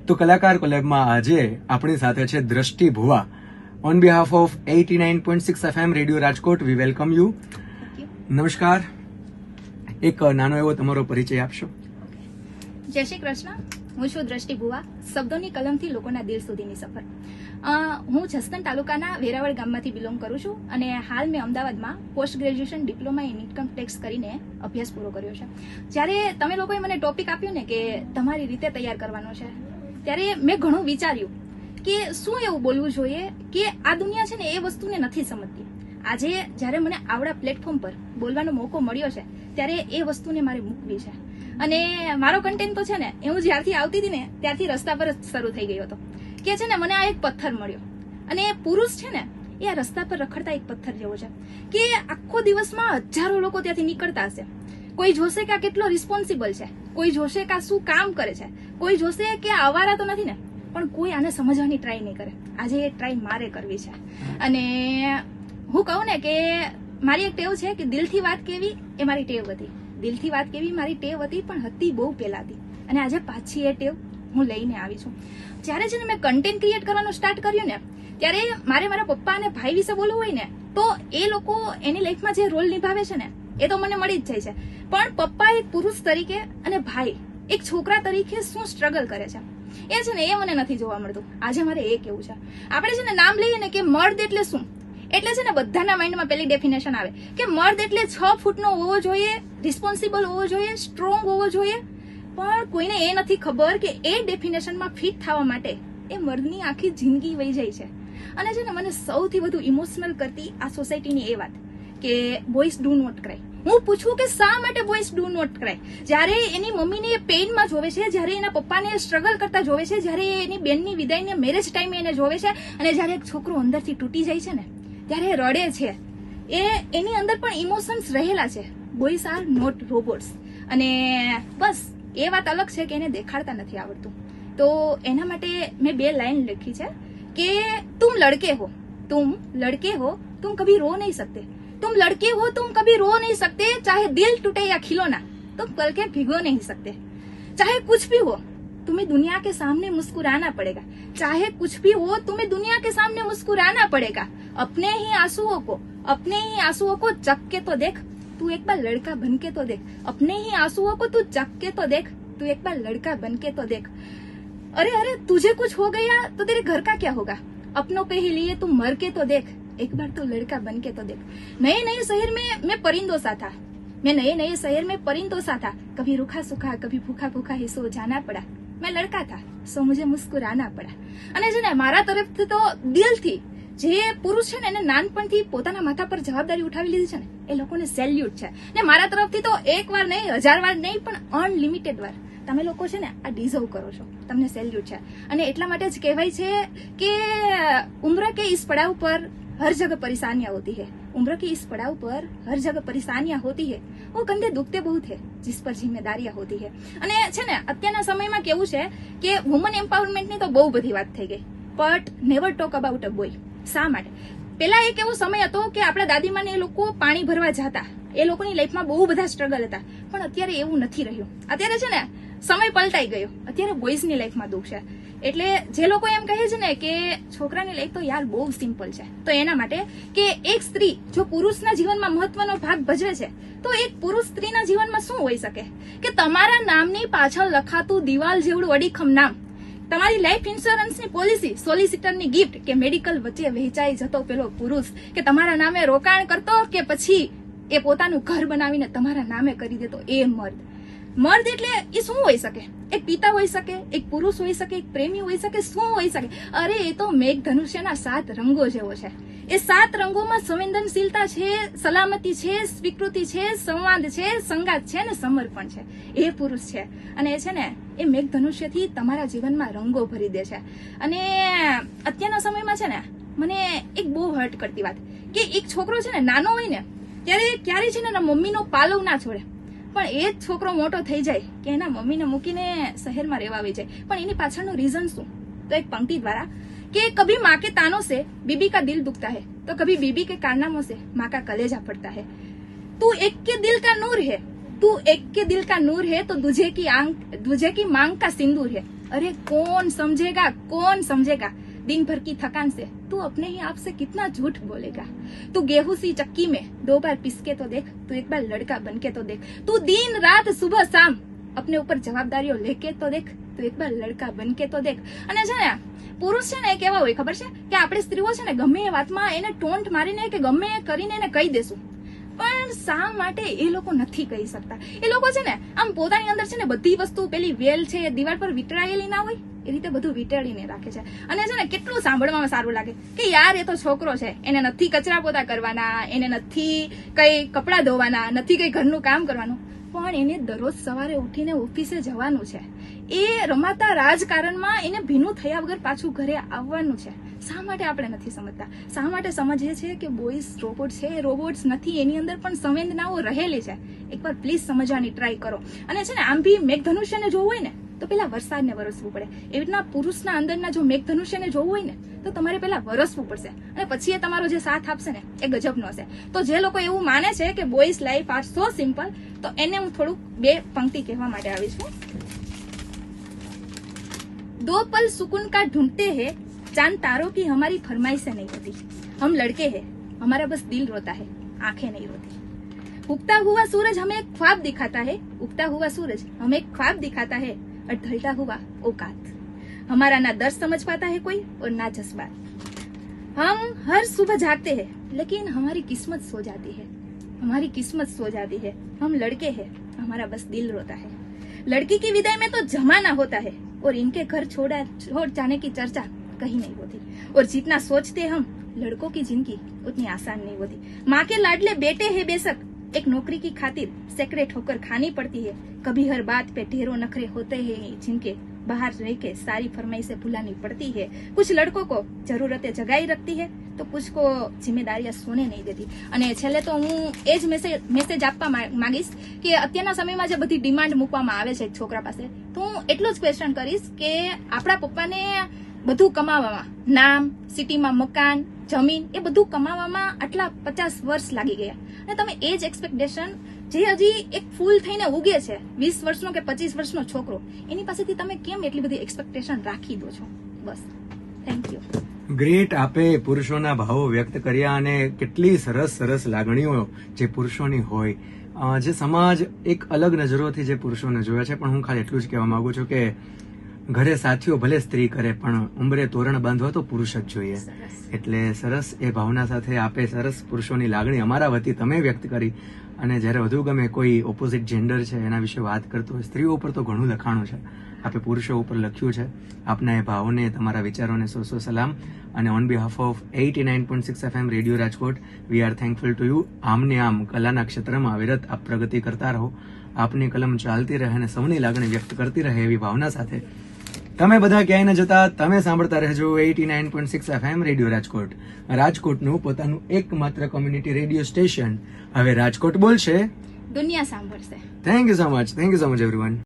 તો કલાકાર કોલેબમાં આજે આપણી સાથે છે Drashti Bhuva. On behalf of 89.6 FM radio Rajkot, we welcome you. નમસ્કાર. એક નાનો એવો તમારો પરિચય આપશો? જય શ્રી કૃષ્ણ. હું છું દ્રષ્ટિ ભુવા. શબ્દોની કલમથી લોકોના દિલ સુધીની સફર. હું જસદણ તાલુકાના વેરાવળ ગામમાંથી બિલોંગ કરું છું અને હાલ મેં અમદાવાદમાં post graduation diploma in income tax કરીને અભ્યાસ પૂરો કર્યો છે. જ્યારે તમે લોકોએ મને ટોપિક આપ્યું ને કે તમારી રીતે તૈયાર કરવાનો છે, ત્યારે મેં ઘણું વિચાર્યું કે શું એવું બોલવું જોઈએ કે આ દુનિયા છે ને એ વસ્તુને નથી સમજતી. આજે જ્યારે મને આવડા પ્લેટફોર્મ પર બોલવાનો મોકો મળ્યો છે ત્યારે એ વસ્તુને મારે મૂકવી છે. અને મારો કન્ટેન્ટ તો છે ને એ હું જ્યારથી આવતી હતી ને ત્યારથી રસ્તા પર જ શરૂ થઈ ગયો હતો કે છે ને મને આ એક પથ્થર મળ્યો અને એ પુરુષ છે ને એ આ રસ્તા પર રખડતા એક પથ્થર જેવો છે કે આખો દિવસમાં હજારો લોકો ત્યાંથી નીકળતા હશે. કોઈ જોશે કે આ કેટલો રિસ્પોન્સિબલ છે, કોઈ જોશે કે આ શું કામ કરે છે, કોઈ જોશે કે આ અવારા તો નથી ને, પણ કોઈ આને સમજવાની ટ્રાય નહીં કરે. આજે એ ટ્રાય મારે કરવી છે. અને હું કહું ને કે મારી એક ટેવ છે કે દિલથી વાત કેવી એ મારી ટેવ હતી. દિલથી વાત કેવી મારી ટેવ હતી, પણ હતી બહુ પહેલાથી. અને આજે પાછી એ ટેવ હું લઈને આવી છું. જ્યારે છે ને મેં કન્ટેન્ટ ક્રિએટ કરવાનું સ્ટાર્ટ કર્યું ને ત્યારે મારે મારા પપ્પા અને ભાઈ વિશે બોલવું હોય ને તો એ લોકો એની લાઈફમાં જે રોલ નિભાવે છે ને એ તો મને મળી જ જાય છે. પણ પપ્પા એક પુરુષ તરીકે અને ભાઈ એક છોકરા તરીકે શું સ્ટ્રગલ કરે છે એ છે ને એ મને નથી જોવા મળતું. આજે મારે એ કેવું છે. આપણે છે ને નામ લઈએ ને કે મર્દ એટલે શું, એટલે છે ને બધાના માઇન્ડમાં પેલી ડેફિનેશન આવે કે મર્દ એટલે 6 ફૂટનો હોવો જોઈએ, રિસ્પોન્સિબલ હોવો જોઈએ, સ્ટ્રોંગ હોવો જોઈએ. પણ કોઈને એ નથી ખબર કે એ ડેફિનેશનમાં ફિટ થવા માટે એ મર્દની આખી જિંદગી વહી જાય છે. અને છે ને મને સૌથી વધુ ઇમોશનલ કરતી આ સોસાયટીની એ વાત કે બોયઝ ડુ નોટ ક્રાય. હું પૂછું કે શા માટે બોયઝ ડુ નોટ ક્રાય? જ્યારે એની મમ્મીને એ પેઇનમાં જોવે છે, જ્યારે એના પપ્પાને સ્ટ્રગલ કરતા જોવે છે, જ્યારે એની બેનની વિદાયને મેરેજ ટાઈમે એને જોવે છે, અને જ્યારે એક છોકરો અંદરથી તૂટી જાય છે ને ત્યારે રડે છે. એની અંદર પણ ઇમોશન્સ રહેલા છે. Boys are not robots. અને બસ એ વાત અલગ છે કે એને દેખાડતા નથી આવડતું. તો એના માટે મેં 2 લાઈન લખી છે કે તુમ લડકે હો, તુમ લડકે હો, તુમ કભી રો નહીં सकते, तुम लड़के हो तुम कभी रो नहीं सकते, चाहे दिल टूटे या खिलौना तुम पल के भिगो नहीं सकते, चाहे कुछ भी हो तुम्हें दुनिया के सामने मुस्कुराना पड़ेगा, चाहे कुछ भी हो तुम्हें दुनिया के सामने मुस्कुराना पड़ेगा, अपने ही आंसुओं को चख के तो देख, तू एक बार लड़का बन के तो देख, अपने ही आंसुओं को तू चख के तो देख, तू एक बार लड़का बन के तो देख, अरे अरे तुझे कुछ हो गया तो तेरे घर का क्या होगा, अपनों के ही लिए तू मर के तो देख, एक बार तो लड़का बन के तो देख. नए नए शहर में मैं परिंदोसा था, मैं नए नए शहर में परिंदोसा था, कभी रूखा सूखा कभी भूखा भूखा ही सो जाना पड़ा, मैं लड़का था सो मुझे मुस्कुराना पड़ा. અને છે ને મારા તરફથી તો દિલથી જે પુરુષ છે ને એને નાનપણથી પોતાના માથા પર જવાબદારી ઉઠાવી લીધી છે ને એ લોકોને સેલ્યુટ છે. ને મારા તરફથી તો 1 વાર નહીં, 1000 વાર નહીં, પણ અનલિમિટેડ વાર તમે લોકો છે ને આ ડિઝર્વ કરો છો. તમને સેલ્યુટ છે. અને એટલા માટે જ કહેવાય છે કે ઉમ્ર કે ઇસ પડાવ પર हर जगह परेशानियां होती है, उम्र की इस पड़ाव पर हर जगह परेशानियां होती है, वो कंधे दुखते बहुत है जिस पर जिम्मेदारियां होती है. અને છે ને અત્યારના સમયમાં કેવું છે કે વુમન એમ્પાવરમેન્ટની તો બહુ બધી વાત થઈ ગઈ, but never talk about a boy. શા માટે? પેલા એક એવો સમય હતો કે આપણા દાદીમાને એ લોકો પાણી ભરવા જતા, એ લોકોની લાઈફમાં બહુ બધા સ્ટ્રગલ હતા. પણ અત્યારે એવું નથી રહ્યું. અત્યારે છે ને સમય પલટાઈ ગયો. અત્યારે બોયઝની લાઈફમાં દુઃખ છે. એટલે જે લોકો એમ કહે છે ને કે છોકરાની લાઈફ તો યાર બહુ સિમ્પલ છે, તો એના માટે કે એક સ્ત્રી જો પુરુષના જીવનમાં મહત્વનો ભાગ ભજવે છે તો એક પુરુષ સ્ત્રીના જીવનમાં શું હોઈ શકે કે તમારા નામની પાછળ લખાતું દિવાલ જેવડું અડીખમ નામ, તમારી લાઈફ ઇન્સ્યોરન્સની પોલિસી, સોલિસિટરની ગિફ્ટ કે મેડિકલ વચ્ચે વહેંચાઈ જતો પેલો પુરુષ કે તમારા નામે રોકાણ કરતો કે પછી એ પોતાનું ઘર બનાવીને તમારા નામે કરી દેતો એ મર્દ. મર્દ એટલે એ શું હોઈ શકે? એક પિતા હોઈ શકે, એક પુરુષ હોઈ શકે, એક પ્રેમી હોઈ શકે, શું હોઈ શકે? અરે એ તો મેઘ ધનુષ્યના 7 રંગો જેવો છે. એ 7 રંગોમાં સંવેદનશીલતા છે, સલામતી છે, સ્વીકૃતિ છે, સંવાદ છે, સંગાત છે ને સમર્પણ છે. એ પુરુષ છે. અને એ છે ને એ મેઘ ધનુષ્યથી તમારા જીવનમાં રંગો ભરી દે છે. અને અત્યારના સમયમાં છે ને મને એક બહુ હર્ટ કરતી વાત કે એક છોકરો છે ને નાનો હોય ને ત્યારે ક્યારે છે ને એના મમ્મીનો પાલવ ના છોડે, પણ એ જ છોકરો મોટો થઈ જાય કે એના મમ્મીને મૂકીને શહેરમાં રહેવા આવી જાય. પણ એની પાછળનું રીઝન શું? તો એક પંક્તિ દ્વારા कि कभी माँ के तानों से बीबी का दिल दुखता है तो कभी बीबी के कारनामों से माँ का कलेजा फटता है। तू एक के दिल का नूर है, तू एक के दिल का नूर है तो दूजे की मांग का सिंदूर है। अरे कौन समझेगा दिन भर की थकान से तू अपने ही आप से कितना झूठ बोलेगा। तू गेहूं सी चक्की में 2 बार पीस के तो देख, तू एक बार लड़का बन के तो देख, तू दिन रात सुबह शाम अपने ઉપર જવાબદારીઓ લેકે તો દેખ, તું એક બાર લડકા બન કે તો દેખ। અને છે ને પુરુષ છે ને એ કેવા હોય ખબર છે કે આપણે સ્ત્રીઓ છે ને ગમે એ વાતમાં એને ટોન્ટ મારીને કે ગમે એ કરીને એને કહી દેશું, પણ શા માટે એ લોકો નથી કહી શકતા? એ લોકો છે ને આમ પોતાની અંદર છે ને બધી વસ્તુ પેલી વેલ છે એ દિવાલ પર વીંટળાયેલી ના હોય એ રીતે બધું વીંટાળીને રાખે છે। અને છે ને કેટલું સાંભળવામાં સારું લાગે કે યાર એ તો છોકરો છે, એને નથી કચરા પોતા કરવાના, એને નથી કઈ કપડાં ધોવાના, નથી કઈ ઘરનું કામ કરવાનું, પણ એને દરરોજ સવારે ઉઠીને ઓફિસે જવાનું છે। એ રમાતા રાજકારણમાં એને ભીનું થયા વગર પાછું ઘરે આવવાનું છે। શા માટે આપણે નથી સમજતા? શા માટે સમજીએ છીએ કે બોયઝ રોબોટ છે? એ રોબોટ્સ નથી, એની અંદર પણ સંવેદનાઓ રહેલી છે। એકવાર પ્લીઝ સમજવાની ટ્રાય કરો। અને છે ને આમ બી મેઘધનુષ્યને જોવું હોય ને તો પેલા વરસાદને વરસવું પડે, એવી રીતના પુરુષના અંદરના જો મેઘધનુષ્યને જોવું હોય ને તો તમારે પેલા વરસવું પડશે, અને પછી એ તમારો જે સાથ આપશે ને એ ગજબનો હશે। તો જે લોકો એવું માને છે કે boys life are so simple, તો એને હું થોડુંક 2 પંક્તિ કહેવા માટે આવી છું। 2 पल सुकून का ढूंढते हैं, चांद तारों की हमारी फरमाइशें नहीं होती, हम लड़के हैं हमारा बस दिल रोता है, आंखें नहीं रोती। उगता हुआ सूरज हमें एक ख्वाब दिखाता है, उगता हुआ सूरज हमें एक ख्वाब दिखाता है, और ढलता हुआ औकात हमारा ना दर्द समझ पाता है कोई और ना जज्बात। हम हर सुबह जागते हैं लेकिन हमारी किस्मत सो जाती है, हमारी किस्मत सो जाती है। हम लड़के हैं हमारा बस दिल रोता है। लड़की की विदाई में तो जमाना होता है और इनके घर छोड़ जाने की चर्चा कहीं नहीं होती, और जितना सोचते हम लड़कों की जिंदगी उतनी आसान नहीं होती। माँ के लाडले बेटे हैं बेशक, एक नौकरी की खातिर सेकड़े ठोकर खानी पड़ती है, कभी हर बात पे ढेरों नखरे होते हैं जिनके बाहर रह के सारी फरमाइशें भुलानी पड़ती है। कुछ लड़कों को जरूरतें जगाई रखती है तो कुछ को जिम्मेदारियां सोने नहीं देती। અને છેલ્લે તો હું એ જ મેસેજ આપવા માંગીશ કે અત્યારના સમયમાં જે બધી ડિમાન્ડ મૂકવામાં આવે છે છોકરા પાસે, તો હું એટલું જ ક્વેશ્ચન કરીશ કે આપણા પપ્પાને બધું કમાવામાં, નામ, સિટીમાં મકાન, જમીન, એ બધું કમાવામાં આટલા 50 વર્ષ લાગી ગયા, અને તમે એ જ એક્સપેક્ટેશન જે હજી એક ફૂલ થઈને ઉગે છે 20 વર્ષનો કે 25 વર્ષનો છોકરો, એની પાસેથી તમે કેમ એટલી બધી એક્સપેક્ટેશન રાખી દો છો? બસ, થેન્ક યુ। ગ્રેટ, આપે પુરુષોના ભાવો વ્યક્ત કર્યા, અને કેટલી સરસ લાગણીઓ જે પુરુષોની હોય, જે સમાજ એક અલગ નજરોથી જે પુરુષોને જોયા છે। પણ હું ખાલી એટલું જ કહેવા માંગુ છું કે ઘરે સાથીઓ ભલે સ્ત્રી કરે પણ ઉંબરે તોરણ બાંધવા તો પુરુષ જ જોઈએ। એટલે સરસ એ ભાવના સાથે આપે સરસ પુરુષોની લાગણી અમારા વતી તમે વ્યક્ત કરી। અને જ્યારે વધુ ગમે કોઈ ઓપોઝિટ જેન્ડર છે એના વિશે વાત કરતો હોય, સ્ત્રીઓ ઉપર તો ઘણું લખાણું છે, આપે પુરુષો ઉપર લખ્યું છે। આપના એ ભાવોને, તમારા વિચારોને સો સલામ। અને on behalf of 89.6 FM radio Rajkot, we are thankful to you. આમને આમ કલાના ક્ષેત્રમાં અવિરત આપ પ્રગતિ કરતા રહો, આપની કલમ ચાલતી રહે અને સૌની લાગણી વ્યક્ત કરતી રહે એવી ભાવના સાથે તમે બધા ક્યાંય ન જતા, તમે સાંભળતા રહેજો 89.6 FM રેડિયો રાજકોટ, રાજકોટનું પોતાનું એકમાત્ર કોમ્યુનિટી રેડિયો સ્ટેશન। હવે રાજકોટ બોલશે, દુનિયા સાંભળશે। Thank you so much everyone.